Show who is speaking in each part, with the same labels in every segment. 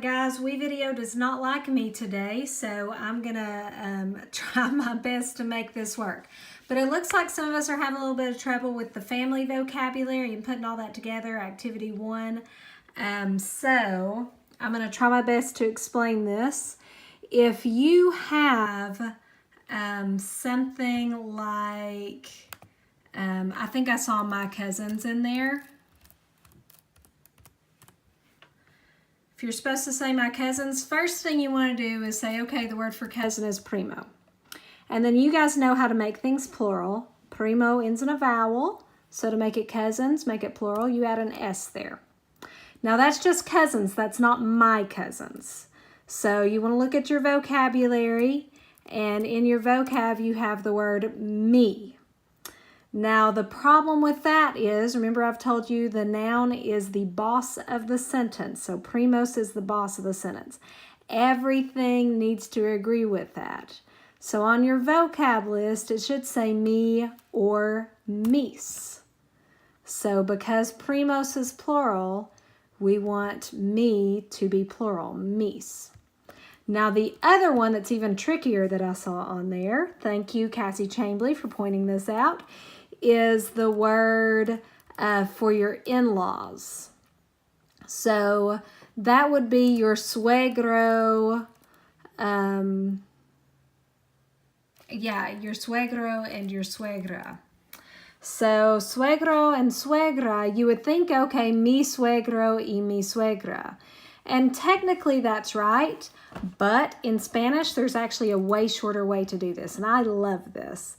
Speaker 1: right, guys, WeVideo does not like me today, so I'm gonna try my best to make this work. But it looks like some of us are having a little bit of trouble with the family vocabulary and putting all that together, activity 1. So I'm gonna try my best to explain this. If you have something like, I think I saw my cousins in there. If you're supposed to say my cousins, first thing you want to do is say, okay, the word for cousin is primo. And then you guys know how to make things plural. Primo ends in a vowel. So to make it cousins, make it plural, you add an S there. Now that's just cousins. That's not my cousins. So you want to look at your vocabulary. And in your vocab, you have the word me. Now, the problem with that is, remember I've told you the noun is the boss of the sentence. So primos is the boss of the sentence. Everything needs to agree with that. So on your vocab list, it should say me or meese. So because primos is plural, we want me to be plural, meese. Now the other one that's even trickier that I saw on there, thank you Cassie Chambly for pointing this out, is the word for your in-laws. So that would be your suegro, your suegro and your suegra. So suegro and suegra, you would think, okay, mi suegro y mi suegra. And technically that's right, but in Spanish, there's actually a way shorter way to do this, and I love this.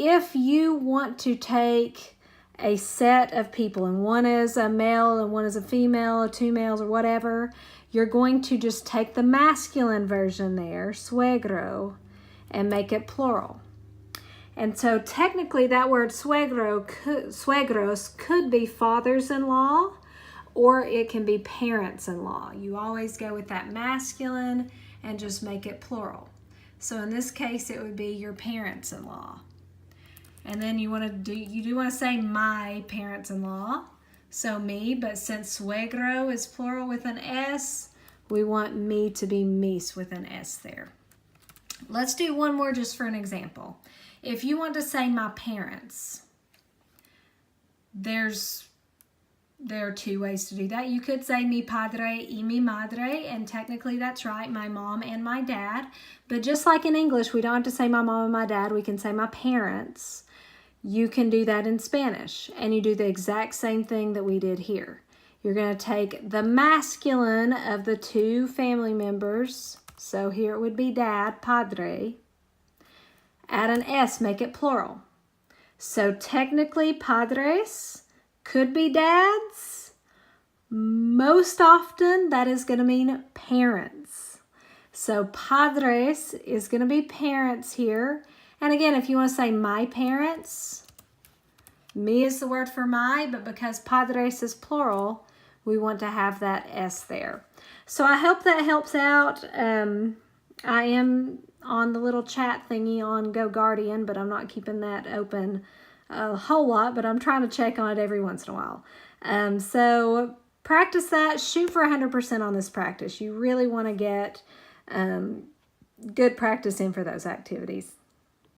Speaker 1: If you want to take a set of people, and one is a male and one is a female, or two males or whatever, you're going to just take the masculine version there, suegro, and make it plural. And so technically that word suegros could be fathers-in-law, or it can be parents-in-law. You always go with that masculine and just make it plural. So in this case, it would be your parents-in-law. And then you do want to say my parents-in-law, so me, but since suegro is plural with an S, we want me to be meese with an S there. Let's do one more just for an example. If you want to say my parents, there are two ways to do that. You could say mi padre y mi madre, and technically that's right, my mom and my dad. But just like in English, we don't have to say my mom and my dad. We can say my parents. You can do that in Spanish, and you do the exact same thing that we did here. You're going to take the masculine of the two family members. So here it would be dad, padre. Add an S, make it plural. So technically padres could be dads. Most often that is going to mean parents. So padres is going to be parents here. And again, if you want to say my parents, me is the word for my, but because padres is plural, we want to have that S there. So I hope that helps out. I am on the little chat thingy on Go Guardian, but I'm not keeping that open a whole lot, but I'm trying to check on it every once in a while. So practice that. Shoot for 100% on this practice. You really want to get good practice in for those activities.